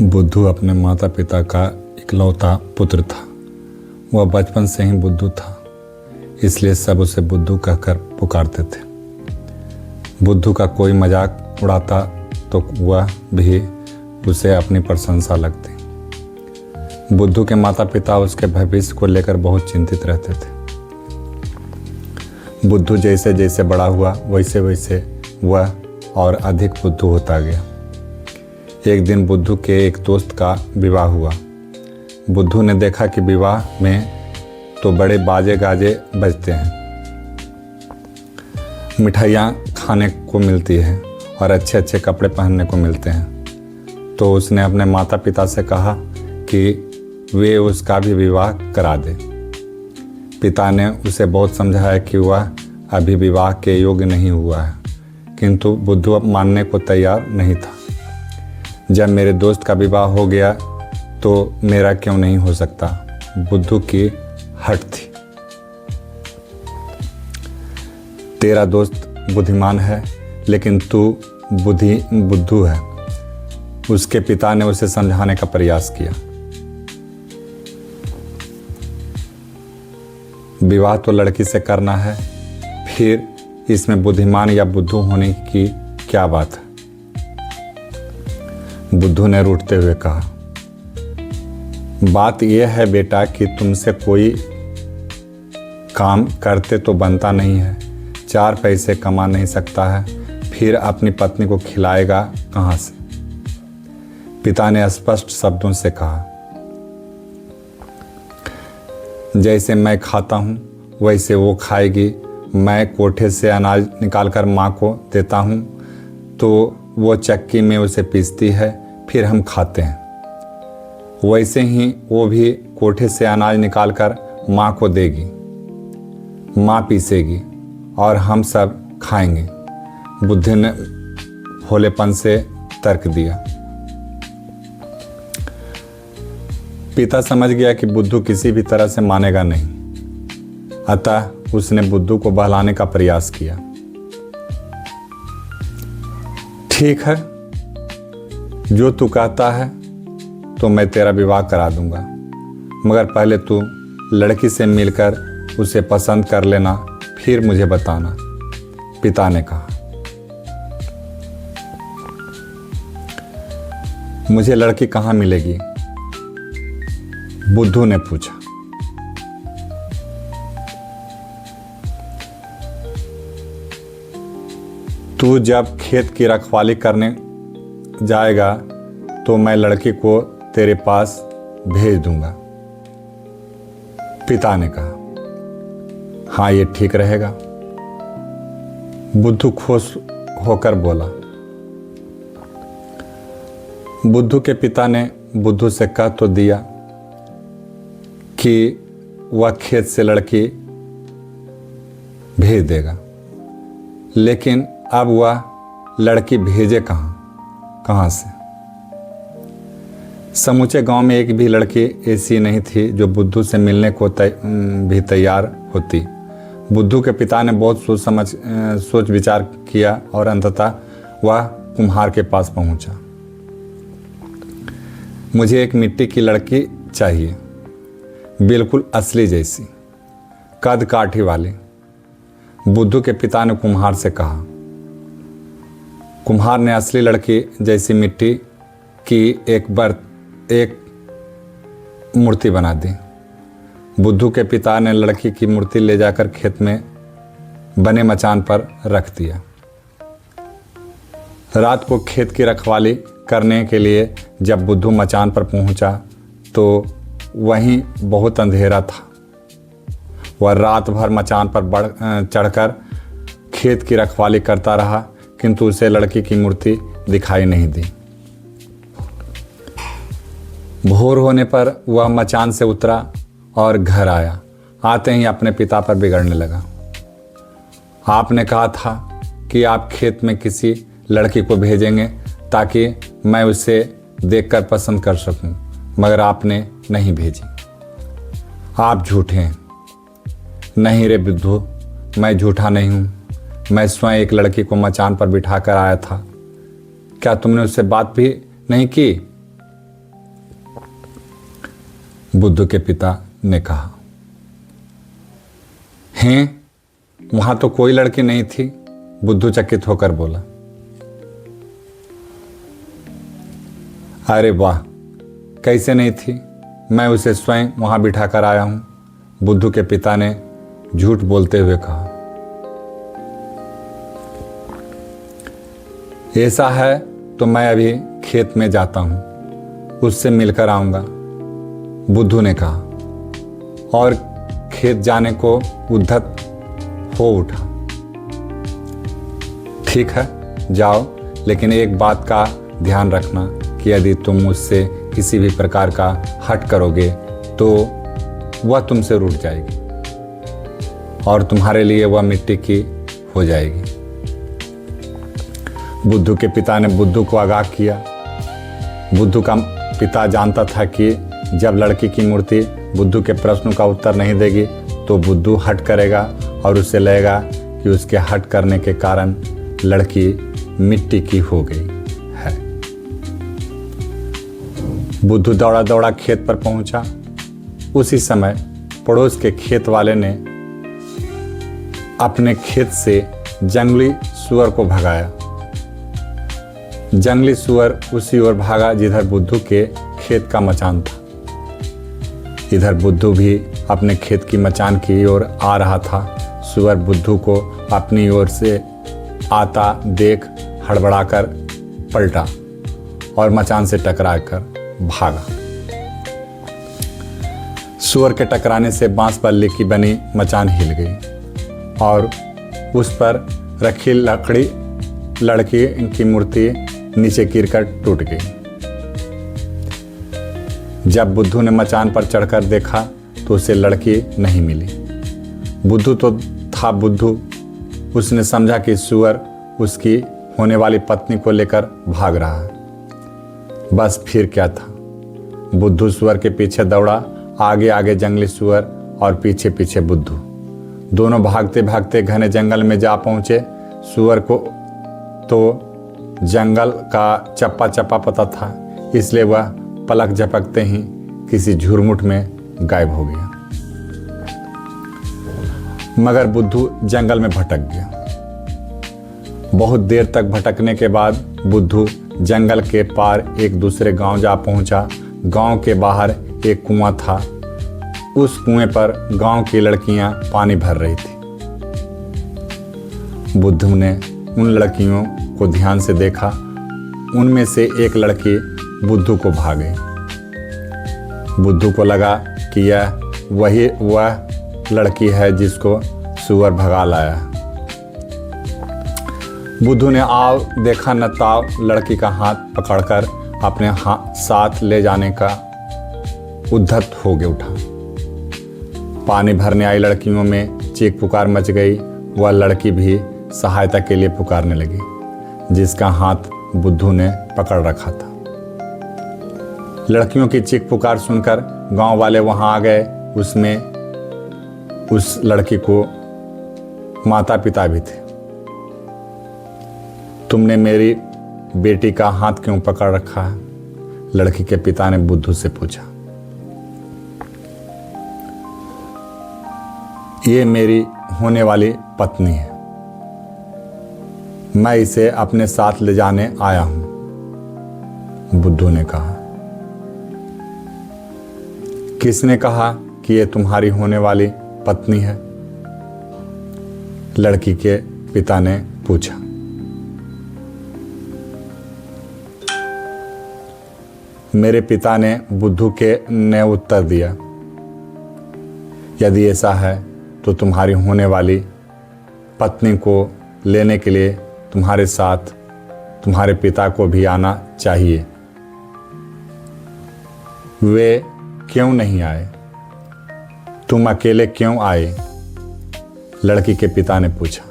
बुद्धू अपने माता पिता का इकलौता पुत्र था। वह बचपन से ही बुद्धू था, इसलिए सब उसे बुद्धू कहकर पुकारते थे। बुद्धू का कोई मजाक उड़ाता तो वह भी उसे अपनी प्रशंसा लगती। बुद्धू के माता पिता उसके भविष्य को लेकर बहुत चिंतित रहते थे। बुद्धू जैसे जैसे बड़ा हुआ वैसे वैसे वह और अधिक बुद्धू होता गया। एक दिन बुद्धू के एक दोस्त का विवाह हुआ। बुद्धू ने देखा कि विवाह में तो बड़े बाजे गाजे बजते हैं, मिठाइयाँ खाने को मिलती है और अच्छे अच्छे कपड़े पहनने को मिलते हैं। तो उसने अपने माता पिता से कहा कि वे उसका भी विवाह करा दे। पिता ने उसे बहुत समझाया कि वह अभी विवाह के योग्य नहीं हुआ है, किंतु बुद्धू अब मानने को तैयार नहीं था। जब मेरे दोस्त का विवाह हो गया तो मेरा क्यों नहीं हो सकता, बुद्धू की हट थी। तेरा दोस्त बुद्धिमान है लेकिन तू बुद्धू है, उसके पिता ने उसे समझाने का प्रयास किया। विवाह तो लड़की से करना है, फिर इसमें बुद्धिमान या बुद्धू होने की क्या बात है, बुद्धू ने रूठते हुए कहा। बात यह है बेटा कि तुमसे कोई काम करते तो बनता नहीं है, 4 पैसे कमा नहीं सकता है, फिर अपनी पत्नी को खिलाएगा कहाँ से। पिता ने स्पष्ट शब्दों से कहा, जैसे मैं खाता हूँ वैसे वो खाएगी। मैं कोठे से अनाज निकालकर माँ को देता हूँ तो वो चक्की में उसे पीसती है, फिर हम खाते हैं। वैसे ही वो भी कोठे से अनाज निकालकर माँ को देगी, माँ पीसेगी और हम सब खाएंगे। बुद्धू ने भोलेपन से तर्क दिया। पिता समझ गया कि बुद्धू किसी भी तरह से मानेगा नहीं, अतः उसने बुद्धू को बहलाने का प्रयास किया। ठीक है, जो तू कहता है तो मैं तेरा विवाह करा दूंगा, मगर पहले तू लड़की से मिलकर उसे पसंद कर लेना, फिर मुझे बताना, पिता ने कहा। मुझे लड़की कहाँ मिलेगी, बुद्धू ने पूछा। तू जब खेत की रखवाली करने जाएगा तो मैं लड़की को तेरे पास भेज दूंगा, पिता ने कहा। हाँ, ये ठीक रहेगा, बुद्धू खुश होकर बोला। बुद्धू के पिता ने बुद्धू से कह तो दिया कि वह खेत से लड़की भेज देगा, लेकिन अब वह लड़की भेजे कहाँ से। समूचे गांव में एक भी लड़की ऐसी नहीं थी जो बुद्धू से मिलने को भी तैयार होती। बुद्धू के पिता ने बहुत सोच विचार किया और अंततः वह कुम्हार के पास पहुंचा। मुझे एक मिट्टी की लड़की चाहिए, बिल्कुल असली जैसी, कद काठी वाली, बुद्धू के पिता ने कुम्हार से कहा। कुम्हार ने असली लड़की जैसी मिट्टी की एक मूर्ति बना दी। बुद्धू के पिता ने लड़की की मूर्ति ले जाकर खेत में बने मचान पर रख दिया। रात को खेत की रखवाली करने के लिए जब बुद्धू मचान पर पहुंचा तो वहीं बहुत अंधेरा था। वह रात भर मचान पर चढ़कर खेत की रखवाली करता रहा, किंतु उसे लड़की की मूर्ति दिखाई नहीं दी। भोर होने पर वह मचान से उतरा और घर आया। आते ही अपने पिता पर बिगड़ने लगा। आपने कहा था कि आप खेत में किसी लड़की को भेजेंगे ताकि मैं उसे देखकर पसंद कर सकूं, मगर आपने नहीं भेजी। आप झूठे हैं। नहीं रे बुद्धू, मैं झूठा नहीं हूं। मैं स्वयं एक लड़की को मचान पर बिठाकर आया था। क्या तुमने उससे बात भी नहीं की? बुद्धू के पिता ने कहा। हैं, वहां तो कोई लड़की नहीं थी, बुद्धू चकित होकर बोला। अरे वाह, कैसे नहीं थी, मैं उसे स्वयं वहां बिठाकर आया हूं, बुद्धू के पिता ने झूठ बोलते हुए कहा। ऐसा है तो मैं अभी खेत में जाता हूं, उससे मिलकर आऊंगा, बुद्धू ने कहा और खेत जाने को उद्धत हो उठा। ठीक है, जाओ, लेकिन एक बात का ध्यान रखना कि यदि तुम मुझसे किसी भी प्रकार का हट करोगे तो वह तुमसे रूठ जाएगी और तुम्हारे लिए वह मिट्टी की हो जाएगी। बुद्धू के पिता ने बुद्धू को आगाह किया। बुद्धू का पिता जानता था कि जब लड़की की मूर्ति बुद्धू के प्रश्नों का उत्तर नहीं देगी तो बुद्धू हट करेगा और उसे लगेगा कि उसके हट करने के कारण लड़की मिट्टी की हो गई है। बुद्धू दौड़ा दौड़ा खेत पर पहुंचा। उसी समय पड़ोस के खेत वाले ने अपने खेत से जंगली सुअर को भगाया। जंगली सुअर उसी ओर भागा जिधर बुद्धू के खेत का मचान था। इधर बुद्धू भी अपने खेत की मचान की ओर आ रहा था। सुअर बुद्धू को अपनी ओर से आता देख हड़बड़ाकर पलटा और मचान से टकराकर भागा। सुअर के टकराने से बांस बल्ली की बनी मचान हिल गई और उस पर रखी लड़की की मूर्ति नीचे गिरकर टूट गई। जब बुद्धू ने मचान पर चढ़कर देखा तो उसे लड़की नहीं मिली। बुद्धू तो था बुद्धू, उसने समझा कि सुअर उसकी होने वाली पत्नी को लेकर भाग रहा है। बस फिर क्या था, बुद्धू सुअर के पीछे दौड़ा, आगे आगे जंगली सुअर और पीछे पीछे बुद्धू। दोनों भागते भागते घने जंगल में जा पहुंचे। सुअर को तो जंगल का चप्पा चप्पा पता था, इसलिए वह पलक झपकते ही किसी झुरमुट में गायब हो गया। मगर बुद्धू जंगल में भटक गया। बहुत देर तक भटकने के बाद बुद्धू जंगल के पार एक दूसरे गांव जा पहुंचा। गांव के बाहर एक कुआं था। उस कुएं पर गांव की लड़कियां पानी भर रही थी। बुद्धू ने उन लड़कियों को ध्यान से देखा। उनमें से एक लड़की बुद्धू को भा गई। बुद्धू को लगा कि यह वह लड़की है जिसको सुअर भगा लाया। बुद्धू ने आव देखा न ताव लड़की का हाथ पकड़कर अपने साथ ले जाने का उद्धत हो गया उठा। पानी भरने आई लड़कियों में चीख पुकार मच गई। वह लड़की भी सहायता के लिए पुकारने लगी, जिसका हाथ बुद्धू ने पकड़ रखा था। लड़कियों की चीख पुकार सुनकर गांव वाले वहां आ गए। उसमें उस लड़की को माता पिता भी थे। तुमने मेरी बेटी का हाथ क्यों पकड़ रखा है? लड़की के पिता ने बुद्धू से पूछा। ये मेरी होने वाली पत्नी है, मैं इसे अपने साथ ले जाने आया हूं, बुद्धू ने कहा। किसने कहा कि ये तुम्हारी होने वाली पत्नी है? लड़की के पिता ने पूछा। मेरे पिता ने बुद्धू ने उत्तर दिया। यदि ऐसा है तो तुम्हारी होने वाली पत्नी को लेने के लिए तुम्हारे साथ तुम्हारे पिता को भी आना चाहिए। वे क्यों नहीं आए? तुम अकेले क्यों आए? लड़की के पिता ने पूछा।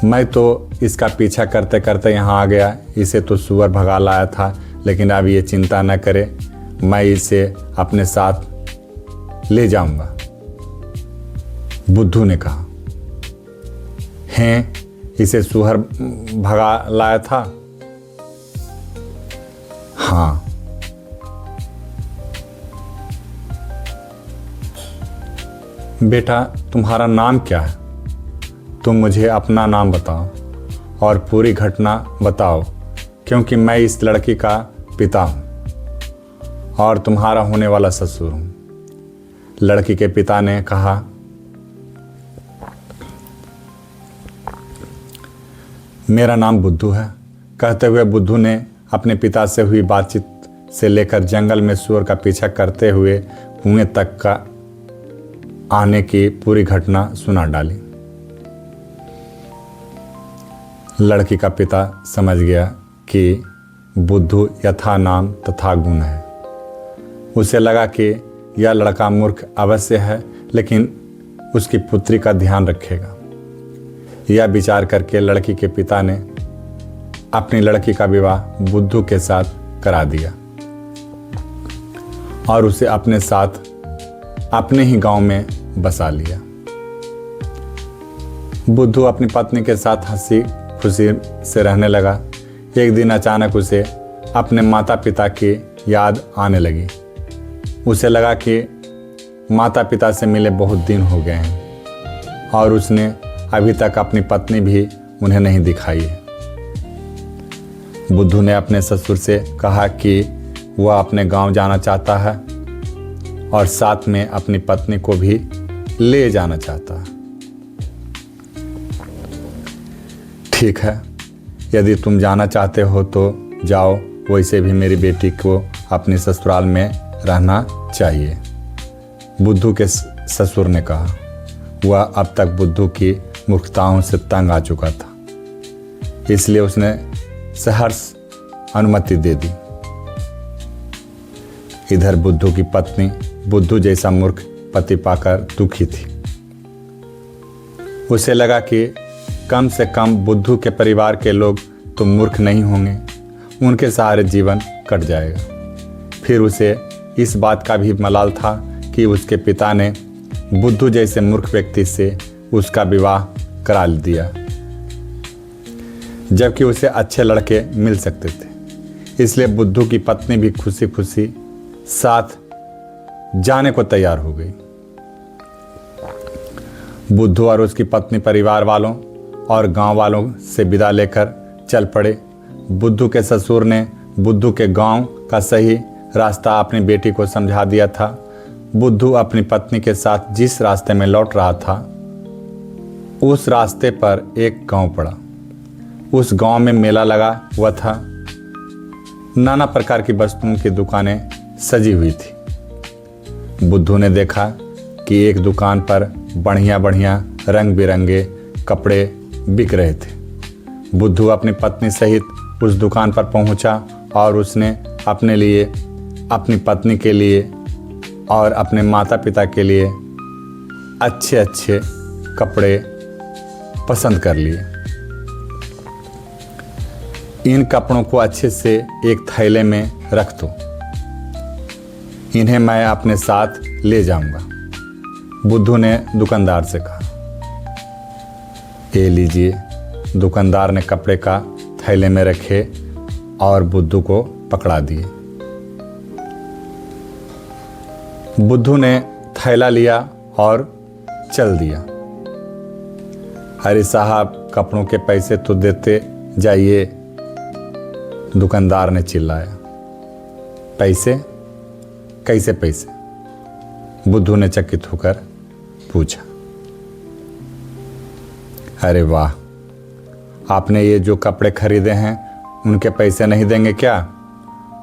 मैं तो इसका पीछा करते करते यहाँ आ गया। इसे तो सुअर भगा लाया था, लेकिन अब ये चिंता न करे, मैं इसे अपने साथ ले जाऊंगा, बुद्धू ने कहा। हैं, इसे सुअर भगा लाया था? हाँ, बेटा, तुम्हारा नाम क्या है? तुम मुझे अपना नाम बताओ और पूरी घटना बताओ, क्योंकि मैं इस लड़की का पिता हूँ और तुम्हारा होने वाला ससुर हूँ। लड़की के पिता ने कहा, मेरा नाम बुद्धू है। कहते हुए बुद्धू ने अपने पिता से हुई बातचीत से लेकर जंगल में सुअर का पीछा करते हुए कुएं तक का आने की पूरी घटना सुना डाली। लड़की का पिता समझ गया कि बुद्धू यथा नाम तथा गुण है। उसे लगा कि यह लड़का मूर्ख अवश्य है, लेकिन उसकी पुत्री का ध्यान रखेगा। यह विचार करके लड़की के पिता ने अपनी लड़की का विवाह बुद्धू के साथ करा दिया और उसे अपने साथ अपने ही गांव में बसा लिया। बुद्धू अपनी पत्नी के साथ हंसी खुशी से रहने लगा। एक दिन अचानक उसे अपने माता पिता की याद आने लगी। उसे लगा कि माता पिता से मिले बहुत दिन हो गए हैं और उसने अभी तक अपनी पत्नी भी उन्हें नहीं दिखाई है। बुद्धू ने अपने ससुर से कहा कि वह अपने गांव जाना चाहता है और साथ में अपनी पत्नी को भी ले जाना चाहता है। ठीक है, यदि तुम जाना चाहते हो तो जाओ, वैसे भी मेरी बेटी को अपने ससुराल में रहना चाहिए, बुद्धू के ससुर ने कहा। वह अब तक बुद्धू की मूर्खताओं से तंग आ चुका था, इसलिए उसने सहर्ष अनुमति दे दी। इधर बुद्धू की पत्नी बुद्धू जैसा मूर्ख पति पाकर दुखी थी। उसे लगा कि कम से कम बुद्धू के परिवार के लोग तो मूर्ख नहीं होंगे, उनके सहारे जीवन कट जाएगा। फिर उसे इस बात का भी मलाल था कि उसके पिता ने बुद्धू जैसे मूर्ख व्यक्ति से उसका विवाह करा दिया, जबकि उसे अच्छे लड़के मिल सकते थे। इसलिए बुद्धू की पत्नी भी खुशी खुशी साथ जाने को तैयार हो गई। बुद्धू और उसकी पत्नी परिवार वालों और गांव वालों से विदा लेकर चल पड़े। बुद्धू के ससुर ने बुद्धू के गांव का सही रास्ता अपनी बेटी को समझा दिया था। बुद्धू अपनी पत्नी के साथ जिस रास्ते में लौट रहा था, उस रास्ते पर एक गांव पड़ा। उस गांव में मेला लगा हुआ था। नाना प्रकार की वस्तुओं की दुकानें सजी हुई थी। बुद्धू ने देखा कि एक दुकान पर बढ़िया बढ़िया रंग बिरंगे कपड़े बिक रहे थे। बुद्धू अपनी पत्नी सहित उस दुकान पर पहुंचा और उसने अपने लिए, अपनी पत्नी के लिए और अपने माता पिता के लिए अच्छे अच्छे कपड़े पसंद कर लिए। इन कपड़ों को अच्छे से एक थैले में रख दो, इन्हें मैं अपने साथ ले जाऊंगा, बुद्धू ने दुकानदार से कहा। ये लीजिए, दुकानदार ने कपड़े का थैले में रखे और बुद्धू को पकड़ा दिए। बुद्धू ने थैला लिया और चल दिया। अरे साहब, कपड़ों के पैसे तो देते जाइए, दुकानदार ने चिल्लाया। पैसे? कैसे पैसे? बुद्धू ने चकित होकर पूछा। अरे वाह, आपने ये जो कपड़े खरीदे हैं उनके पैसे नहीं देंगे क्या?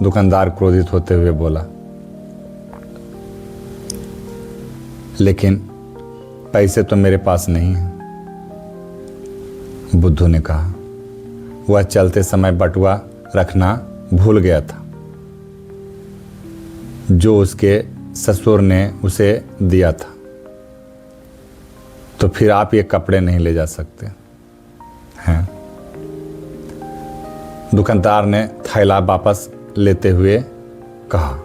दुकानदार क्रोधित होते हुए बोला। लेकिन पैसे तो मेरे पास नहीं हैं, बुद्धू ने कहा। वह चलते समय बटुआ रखना भूल गया था जो उसके ससुर ने उसे दिया था। तो फिर आप ये कपड़े नहीं ले जा सकते हैं। दुकानदार ने थैला वापस लेते हुए कहा,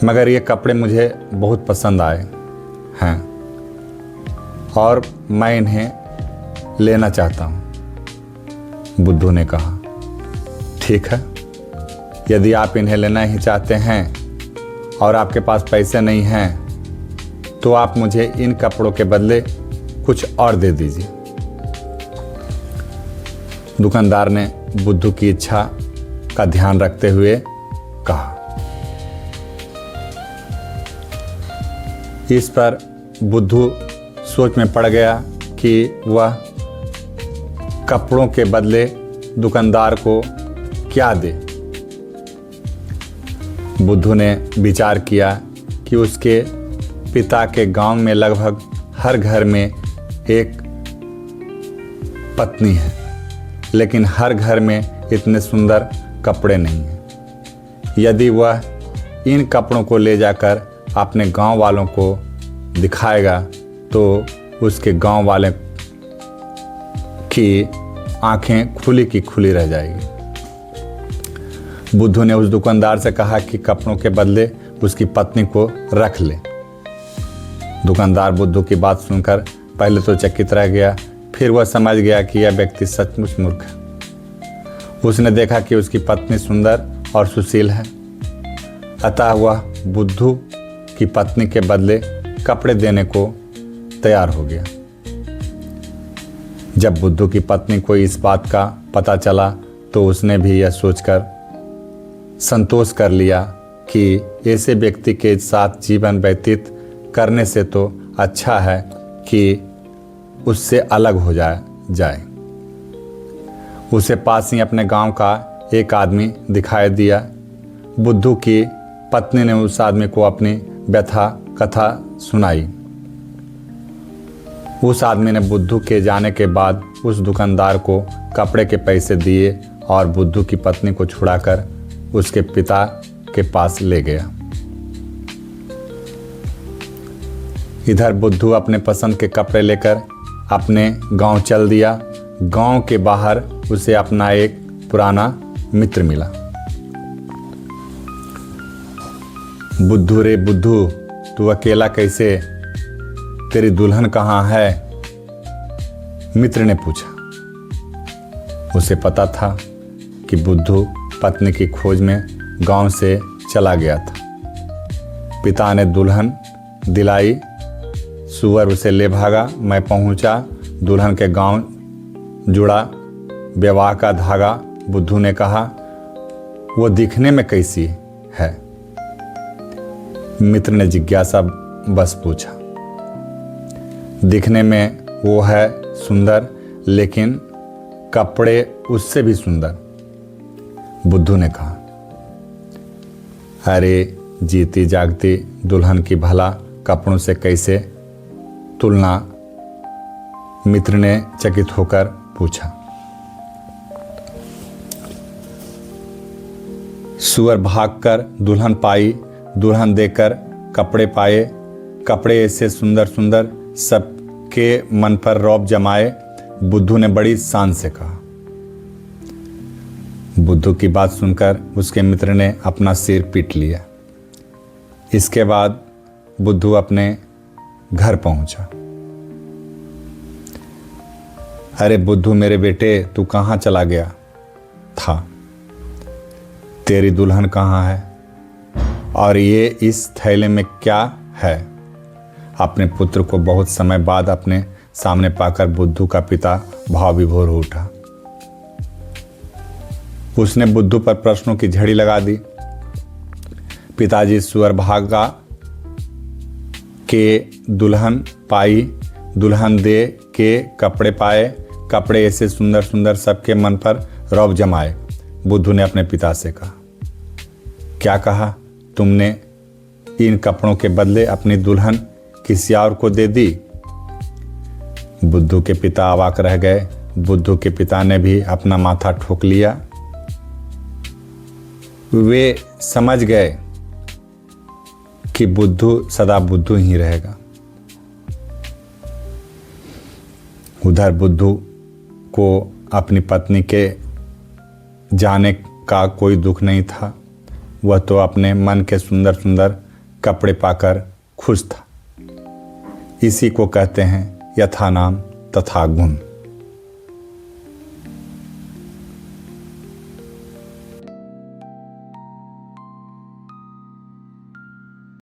मगर ये कपड़े मुझे बहुत पसंद आए हैं और मैं इन्हें लेना चाहता हूँ, बुद्धू ने कहा। ठीक है, यदि आप इन्हें लेना ही चाहते हैं और आपके पास पैसे नहीं हैं तो आप मुझे इन कपड़ों के बदले कुछ और दे दीजिए। दुकानदार ने बुद्धू की इच्छा का ध्यान रखते हुए कहा। इस पर बुद्धू सोच में पड़ गया कि वह कपड़ों के बदले दुकानदार को क्या दे। बुद्धू ने विचार किया कि उसके पिता के गांव में लगभग हर घर में एक पत्नी है, लेकिन हर घर में इतने सुंदर कपड़े नहीं हैं। यदि वह इन कपड़ों को ले जाकर अपने गांव वालों को दिखाएगा तो उसके गांव वाले की आंखें खुली की खुली रह जाएगी। बुद्धू ने उस दुकानदार से कहा कि कपड़ों के बदले उसकी पत्नी को रख ले। दुकानदार बुद्धू की बात सुनकर पहले तो चकित रह गया, फिर वह समझ गया कि यह व्यक्ति सचमुच मूर्ख है। उसने देखा कि उसकी पत्नी सुंदर और सुशील है, अतः वह बुद्धू की पत्नी के बदले कपड़े देने को तैयार हो गया। जब बुद्धू की पत्नी को इस बात का पता चला तो उसने भी यह सोचकर संतोष कर लिया कि ऐसे व्यक्ति के साथ जीवन व्यतीत करने से तो अच्छा है कि उससे अलग हो जाए। उसे पास ही अपने गांव का एक आदमी दिखाई दिया। बुद्धू की पत्नी ने उस आदमी को अपनी व्यथा कथा सुनाई। उस आदमी ने बुद्धू के जाने के बाद उस दुकानदार को कपड़े के पैसे दिए और बुद्धू की पत्नी को छुड़ाकर उसके पिता के पास ले गया। इधर बुद्धू अपने पसंद के कपड़े लेकर अपने गांव चल दिया। गांव के बाहर उसे अपना एक पुराना मित्र मिला। बुद्धू रे बुद्धू, तू अकेला कैसे? तेरी दुल्हन कहाँ है? मित्र ने पूछा। उसे पता था कि बुद्धू पत्नी की खोज में गांव से चला गया था। पिता ने दुल्हन दिलाई, सुअर उसे ले भागा। मैं पहुंचा, दुल्हन के गांव जुड़ा विवाह का धागा। बुद्धू ने कहा, वो दिखने में कैसी है? मित्र ने जिज्ञासा बस पूछा। दिखने में वो है सुंदर, लेकिन कपड़े उससे भी सुंदर, बुद्धू ने कहा। अरे जीती जागती दुल्हन की भला कपड़ों से कैसे तुलना? मित्र ने चकित होकर पूछा। सुअर भागकर दुल्हन पाई, दुल्हन देकर कपड़े पाए। कपड़े ऐसे सुंदर सुंदर सबके मन पर रौब जमाए। बुद्धू ने बड़ी शान से कहा। बुद्धू की बात सुनकर उसके मित्र ने अपना सिर पीट लिया। इसके बाद बुद्धू अपने घर पहुंचा। अरे बुद्धू मेरे बेटे, तू कहाँ चला गया था? तेरी दुल्हन कहाँ है? और ये इस थैले में क्या है? अपने पुत्र को बहुत समय बाद अपने सामने पाकर बुद्धू का पिता भाव विभोर हो उठा। उसने बुद्धू पर प्रश्नों की झड़ी लगा दी। पिताजी, सुअर भागा के दुल्हन पाई, दुल्हन दे के कपड़े पाए। कपड़े ऐसे सुंदर सुंदर सबके मन पर रौब जमाए। बुद्धू ने अपने पिता से कहा। क्या कहा तुमने? इन कपड़ों के बदले अपनी दुल्हन किसी और को दे दी? बुद्धू के पिता अवाक रह गए। बुद्धू के पिता ने भी अपना माथा ठोक लिया। वे समझ गए कि बुद्धू सदा बुद्धू ही रहेगा। उधर बुद्धू को अपनी पत्नी के जाने का कोई दुख नहीं था। वह तो अपने मन के सुंदर सुंदर कपड़े पाकर खुश था। इसी को कहते हैं यथा नाम तथा गुण।